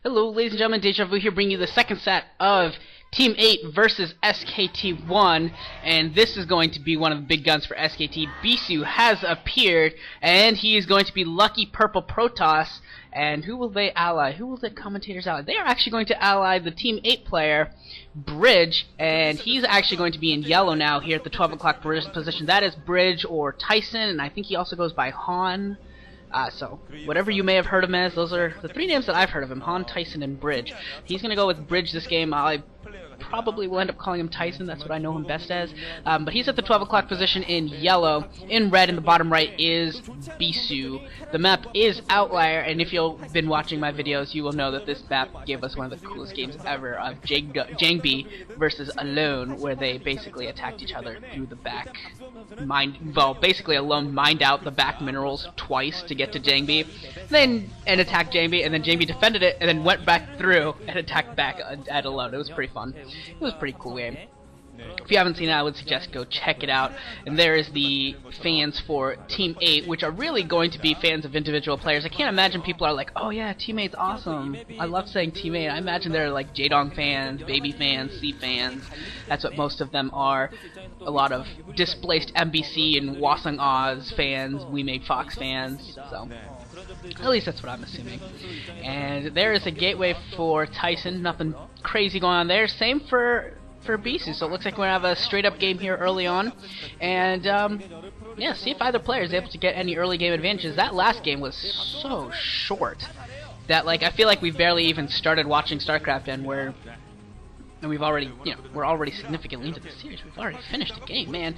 Hello, ladies and gentlemen, Deja Vu here, bringing you the second set of Team 8 versus SKT1, and this is going to be one of the big guns for SKT. Bisu has appeared, and he is going to be Lucky Purple Protoss, and who will they ally? Who will the commentators ally? They are actually going to ally the Team 8 player, Bridge, and he's actually going to be in yellow now here at the 12 o'clock position. That is Bridge or Tyson, and I think he also goes by Han. So, whatever you may have heard him as, those are the three names that I've heard of him, Han, Tyson, and Bridge. He's going to go with Bridge this game. I probably will end up calling him Tyson, that's what I know him best as. But he's at the 12 o'clock position in yellow. In red in the bottom right is Bisu. The map is Outlier, and if you've been watching my videos, you will know that this map gave us one of the coolest games ever of Jangbi versus Alone, where they basically attacked each other through the back. Basically Alone mined out the back minerals twice to get to Jangbi, and attacked Jangbi, and then Jangbi defended it, and then went back through and attacked back at Alone. It was pretty fun. It was a pretty cool game. If you haven't seen it, I would suggest go check it out. And there is the fans for Team 8, which are really going to be fans of individual players. I can't imagine people are like, oh yeah, Team 8's awesome. I love saying Team 8. I imagine they're like Jaedong fans, Baby fans, C fans. That's what most of them are. A lot of displaced MBC and Wasung Oz fans, We Made Fox fans. So at least that's what I'm assuming. And there is a gateway for Tyson. Nothing crazy going on there. Same for Bisu. So it looks like we're going to have a straight up game here early on. And yeah, see if either player is able to get any early game advantages. That last game was so short that like I feel like we've barely even started watching StarCraft, and we've already, we're already significantly into the series. We've already finished the game, man.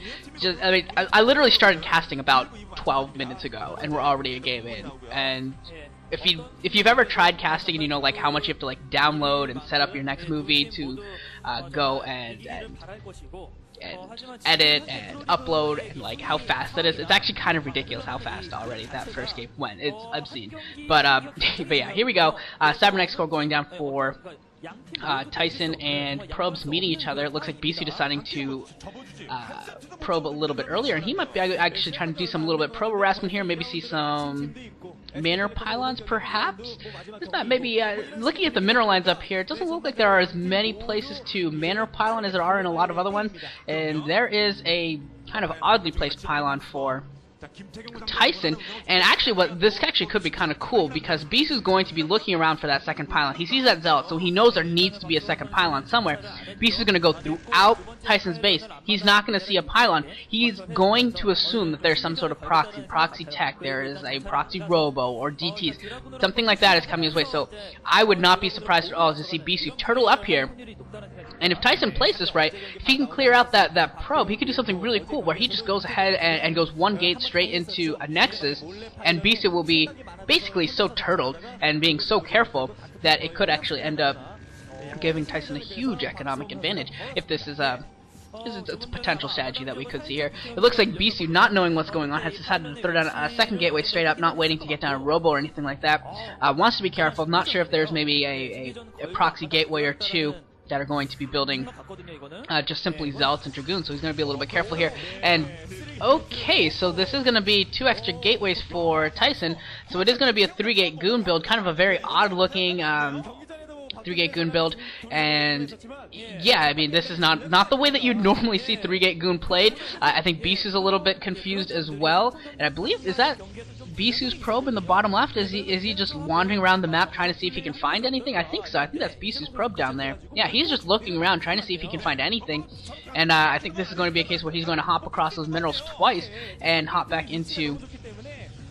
I mean, I literally started casting about 12 minutes ago, and we're already a game in. And if you've ever tried casting, and you know like how much you have to like download and set up your next movie to go and edit and upload, and like how fast that is, it's actually kind of ridiculous how fast already that first game went. It's obscene. But yeah, here we go. Cybernex score going down for Tyson and Probes meeting each other. It looks like Bisu deciding to probe a little bit earlier, and he might be actually trying to do some little bit probe harassment here, maybe see some manor pylons perhaps. It's not maybe looking at the mineral lines up here, it doesn't look like there are as many places to manor pylon as there are in a lot of other ones, and there is a kind of oddly placed pylon for Tyson, and actually this actually could be kind of cool, because Bisu's going to be looking around for that second pylon. He sees that Zealot, so he knows there needs to be a second pylon somewhere. Bisu's going to go throughout Tyson's base. He's not going to see a pylon. He's going to assume that there's some sort of proxy tech. There is a proxy robo or DTs. Something like that is coming his way, so I would not be surprised at all to see Bisu turtle up here. And if Tyson plays this right, if he can clear out that probe, he could do something really cool where he just goes ahead and goes one gate straight into a Nexus, and Bisu will be basically so turtled and being so careful that it could actually end up giving Tyson a huge economic advantage. If this is it's a potential strategy that we could see here. It looks like Bisu, not knowing what's going on, has decided to throw down a second gateway straight up, not waiting to get down a robo or anything like that. Wants to be careful, not sure if there's maybe a proxy gateway or two that are going to be building just simply Zealots and Dragoons, so he's going to be a little bit careful here. And okay, so this is going to be 2 extra gateways for Tyson, so it is going to be a 3-gate Goon build, kind of a very odd looking 3-gate Goon build, and yeah, I mean, this is not the way that you'd normally see 3-gate Goon played. I think Bisu's a little bit confused as well, and I believe, is that Bisu's probe in the bottom left? Is he just wandering around the map trying to see if he can find anything? I think so. I think that's Bisu's probe down there. Yeah, he's just looking around trying to see if he can find anything, and I think this is going to be a case where he's going to hop across those minerals twice and hop back into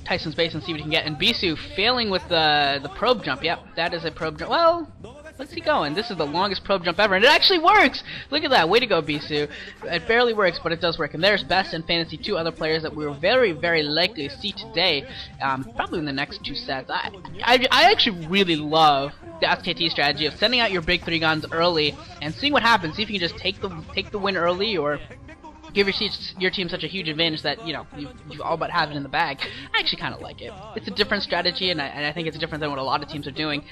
Tyson's base and see what he can get. And Bisu failing with the probe jump. Yep, that is a probe jump. Well, let's see going. This is the longest probe jump ever, and it actually works! Look at that. Way to go, Bisu. It barely works, but it does work. And there's Best and Fantasy, 2 other players that we're very, very likely to see today, probably in the next 2 sets. I actually really love the SKT strategy of sending out your big 3 guns early and seeing what happens. See if you can just take the win early, or give your team such a huge advantage that you all but have it in the bag. I actually kind of like it. It's a different strategy, and I think it's different than what a lot of teams are doing,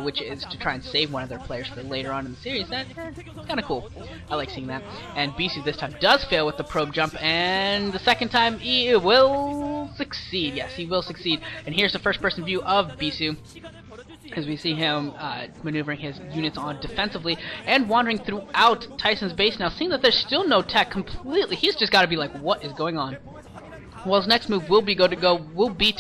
which is to try and save one of their players for later on in the series. That's kind of cool. I like seeing that. And Bisu this time does fail with the probe jump, and the second time he will succeed. Yes, he will succeed. And here's the first-person view of Bisu. as we see him maneuvering his units on defensively and wandering throughout Tyson's base now, seeing that there's still no tech completely. He's just got to be like, what is going on? Well, his next move will be to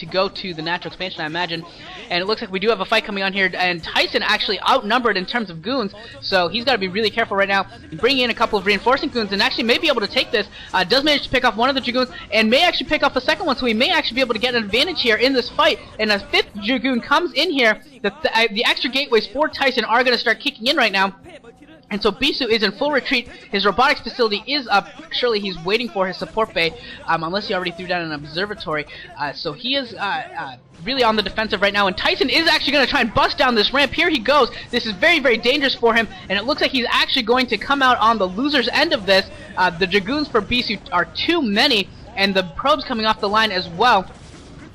go to the natural expansion, I imagine. And it looks like we do have a fight coming on here, and Tyson actually outnumbered in terms of goons, so he's got to be really careful right now, bringing in a couple of reinforcing goons, and actually may be able to take this. Does manage to pick off one of the Dragoons, and may actually pick off the second one, so he may actually be able to get an advantage here in this fight. And a fifth Dragoon comes in here. The extra gateways for Tyson are going to start kicking in right now. And so Bisu is in full retreat. His robotics facility is up. Surely he's waiting for his support bay, unless he already threw down an observatory. So he is really on the defensive right now. And Tyson is actually going to try and bust down this ramp. Here he goes. This is very, very dangerous for him. And it looks like he's actually going to come out on the loser's end of this. The Dragoons for Bisu are too many, and the probes coming off the line as well.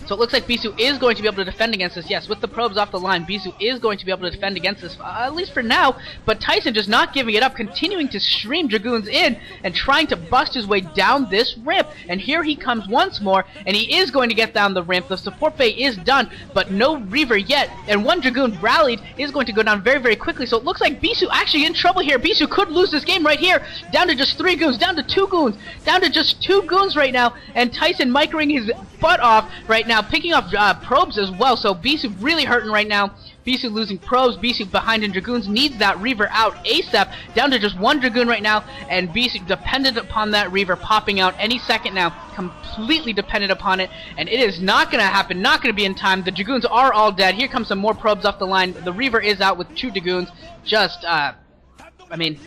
So it looks like Bisu is going to be able to defend against this. Yes, with the probes off the line, Bisu is going to be able to defend against this, at least for now. But Tyson just not giving it up, continuing to stream Dragoons in and trying to bust his way down this ramp. And here he comes once more, and he is going to get down the ramp. The support bay is done, but no Reaver yet. And one Dragoon rallied is going to go down very, very quickly. So it looks like Bisu actually in trouble here. Bisu could lose this game right here. Down to just 3 goons, down to 2 goons, down to just 2 goons right now. And Tyson microing his butt off right now, picking off probes as well. So Bisu really hurting right now. Bisu losing probes. Bisu behind in Dragoons needs that Reaver out ASAP. Down to just 1 Dragoon right now, and Bisu dependent upon that Reaver popping out any second now. Completely dependent upon it, and it is not going to happen, not going to be in time. The Dragoons are all dead. Here comes some more probes off the line. The Reaver is out with 2 Dragoons. Just, I mean,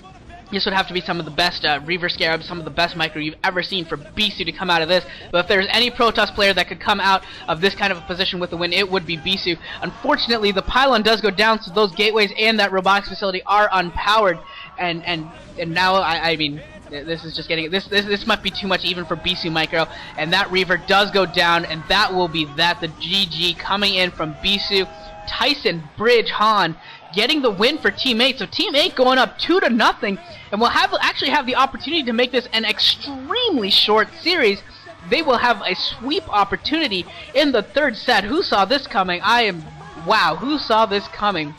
this would have to be some of the best Reaver Scarabs, some of the best micro you've ever seen for Bisu to come out of this. But if there's any Protoss player that could come out of this kind of a position with a win, it would be Bisu. Unfortunately, the pylon does go down, so those gateways and that robotics facility are unpowered. And now, I mean, this is just getting this might be too much even for Bisu Micro. And that Reaver does go down, and that will be that. The GG coming in from Bisu. Tyson, Bridge, Han getting the win for Team 8. So Team 8 going up 2-0, and will actually have the opportunity to make this an extremely short series. They will have a sweep opportunity in the 3rd set. Who saw this coming? Wow, who saw this coming?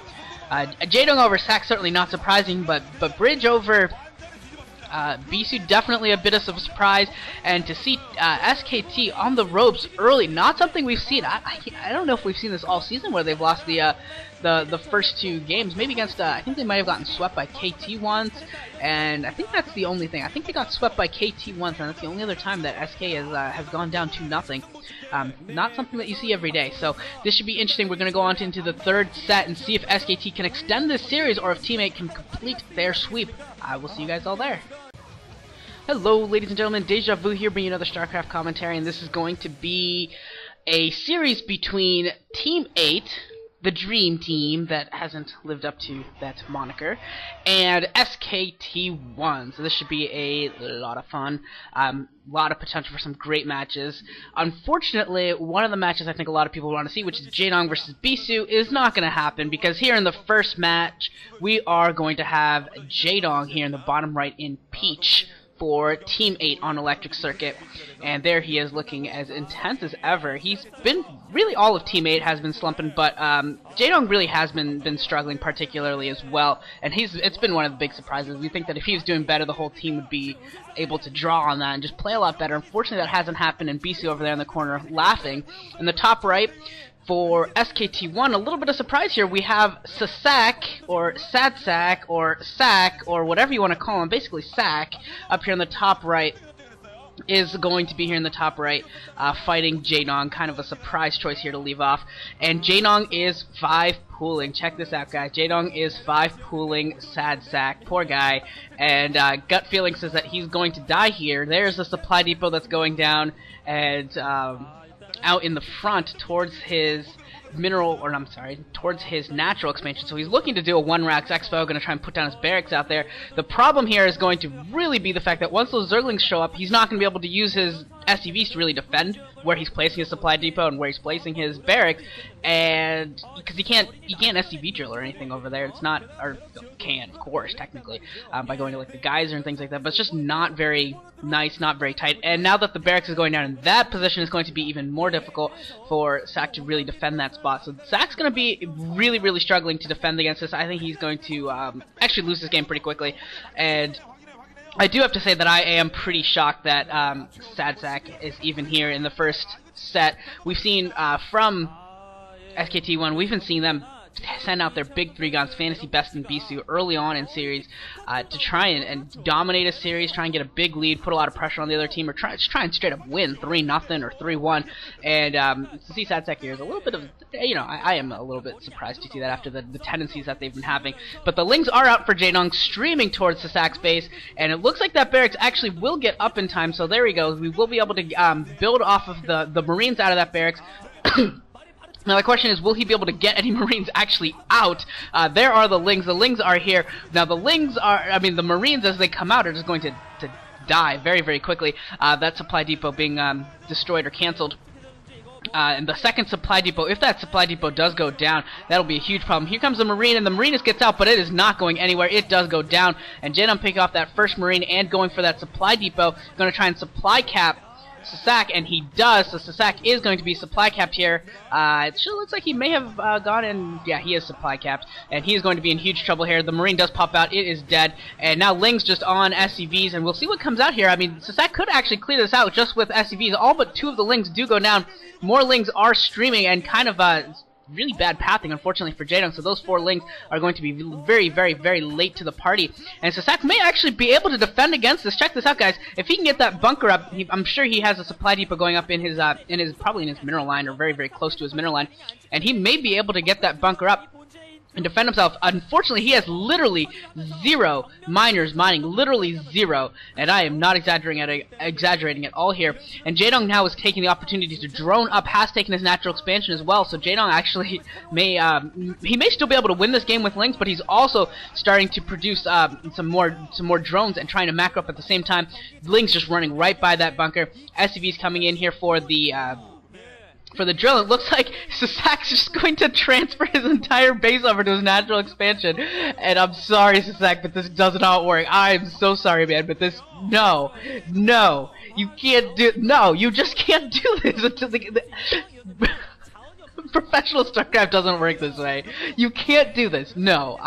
Jaedong over Sack, certainly not surprising, but Bridge over Bisu, definitely a bit of a surprise. And to see SKT on the ropes early, not something we've seen. I don't know if we've seen this all season, where they've lost the first 2 games. Maybe against, I think they might have gotten swept by KT once, and I think that's the only thing. I think they got swept by KT once, and that's the only other time that SK has gone down 2-0. Not something that you see every day. So this should be interesting. We're going to go on into the 3rd set and see if SKT can extend this series, or if Team 8 can complete their sweep. I will see you guys all there. Hello, ladies and gentlemen, Deja Vu here, bringing another StarCraft commentary, and this is going to be a series between Team 8, the dream team that hasn't lived up to that moniker, and SKT1. So this should be a lot of fun, a lot of potential for some great matches. Unfortunately, one of the matches I think a lot of people want to see, which is Jaedong versus Bisu, is not going to happen, because here in the first match, we are going to have Jaedong here in the bottom right in Peach for Team 8 on Electric Circuit, and there he is looking as intense as ever. He's been, really all of Team 8 has been slumping, but Jaedong really has been struggling particularly as well, and it's been one of the big surprises. We think that if he was doing better, the whole team would be able to draw on that and just play a lot better. Unfortunately, that hasn't happened, and BC over there in the corner laughing. In the top right, for SKT1, a little bit of surprise here. We have Sasak, or Sadsak, or Sack, or whatever you want to call him, basically Sack, up here in the top right, is going to be here in the top right, fighting Jaedong. Kind of a surprise choice here to leave off. And Jaedong is 5 pooling. Check this out, guys. Jaedong is 5 pooling Sadsak. Poor guy. And gut feeling says that he's going to die here. There's the supply depot that's going down, and out in the front towards his towards his natural expansion. So he's looking to do a 1-Rax Expo, going to try and put down his barracks out there. The problem here is going to really be the fact that once those Zerglings show up, he's not going to be able to use his SCVs to really defend where he's placing his supply depot and where he's placing his barracks, and because he can't SCV drill or anything over there. It's not, or can, of course, technically, by going to like the geyser and things like that, but it's just not very nice, not very tight. And now that the barracks is going down in that position, it's going to be even more difficult for Sack to really defend that spot. So Sack's going to be really, really struggling to defend against this. I think he's going to actually lose this game pretty quickly, and I do have to say that I am pretty shocked that SadSack is even here in the first set. We've seen from SKT1, we've been seeing them send out their big 3 guns, Fantasy, Best, and Bisu early on in series to try and dominate a series, try and get a big lead, put a lot of pressure on the other team, or just try and straight up win 3-0 or 3-1. And to see SadSack here is a little bit of, I am a little bit surprised to see that after the tendencies that they've been having. But the Lings are out for Jaedong, streaming towards the Sack's base, and it looks like that barracks actually will get up in time. So there we go. We will be able to build off of the Marines out of that barracks. Now the question is, will he be able to get any Marines actually out? There are the Lings. The Lings are here. Now the Lings are, the Marines as they come out are just going to die very, very quickly. That supply depot being destroyed or cancelled. And the second supply depot, if that supply depot does go down, that'll be a huge problem. Here comes the Marine, and the Marine gets out, but it is not going anywhere. It does go down, and Jaedong picking off that first Marine and going for that supply depot. Going to try and supply cap Sasak, and he does, so Sasak is going to be supply capped here. It sure looks like he may have gone in. Yeah, he is supply capped, and he is going to be in huge trouble here. The Marine does pop out, it is dead, and now Ling's just on SCVs, and we'll see what comes out here. Sasak could actually clear this out just with SCVs. All but 2 of the Lings do go down. More Lings are streaming, and kind of really bad pathing, unfortunately, for Jaedong, so those 4 Lings are going to be very, very, very late to the party. And Sasak may actually be able to defend against this. Check this out, guys. If he can get that bunker up, I'm sure he has a supply depot going up in his probably in his mineral line, or very, very close to his mineral line, and he may be able to get that bunker up and defend himself. Unfortunately, he has literally 0 miners mining, literally 0, and I am not exaggerating at all here. And Jaedong now is taking the opportunity to drone up, has taken his natural expansion as well, so Jaedong actually may still be able to win this game with Lings, but he's also starting to produce some more drones and trying to macro up at the same time. Lings just running right by that bunker. SCV's coming in here for the drill. It looks like Sasak's just going to transfer his entire base over to his natural expansion. And I'm sorry, Sasak, but this does not work. I'm so sorry, man, but this, no, you can't do, no, you just can't do this until professional StarCraft doesn't work this way. You can't do this. No.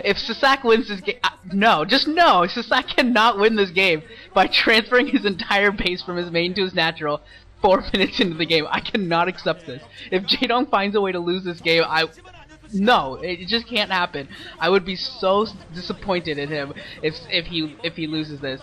If Sasak wins this game, no, just no. Sasak cannot win this game by transferring his entire base from his main to his natural 4 minutes into the game. I cannot accept this. If Jaedong finds a way to lose this game, no, it just can't happen. I would be so disappointed in him if he loses this.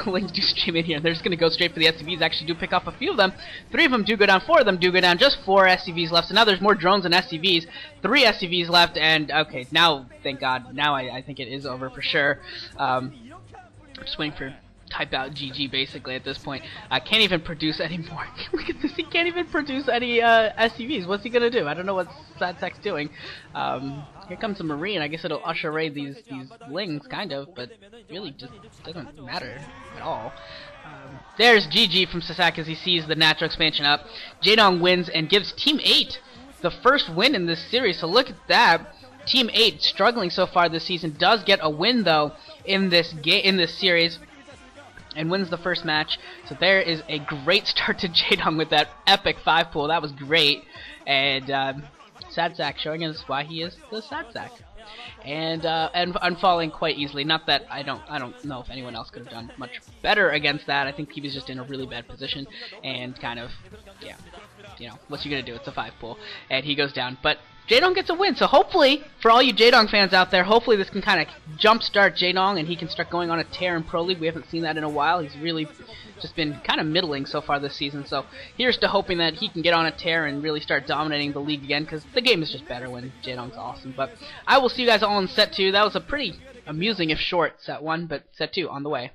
Lings do stream in here. They're just gonna go straight for the SCVs. Actually, do pick off a few of them. 3 of them do go down. 4 of them do go down. Just 4 SCVs left. So now there's more drones than SCVs. 3 SCVs left. And okay, now thank God. Now I think it is over for sure. Just waiting for type out GG basically at this point. Can't even produce any more. Look at this, he can't even produce any SCVs. What's he gonna do? I don't know what SadSack's doing. Here comes the Marine. I guess it'll usher away these Lings, kind of, but really just doesn't matter at all. There's GG from Sasak as he sees the natural expansion up. Jaedong wins and gives Team 8 the first win in this series, so look at that. Team 8 struggling so far this season does get a win though in this series, and wins the first match. So there is a great start to Jaedong with that epic 5 pool. That was great. And SadSack showing us why he is the SadSack. And falling quite easily. Not that I don't know if anyone else could have done much better against that. I think he was just in a really bad position and kind of, yeah, you know, what's you gonna do? It's a 5 pool, and he goes down. But Jaedong gets a win, so hopefully, for all you Jaedong fans out there, hopefully this can kind of jumpstart Jaedong and he can start going on a tear in Pro League. We haven't seen that in a while. He's really just been kind of middling so far this season, so here's to hoping that he can get on a tear and really start dominating the league again, because the game is just better when Jaedong's awesome. But I will see you guys all in set 2. That was a pretty amusing, if short, set 1, but set 2 on the way.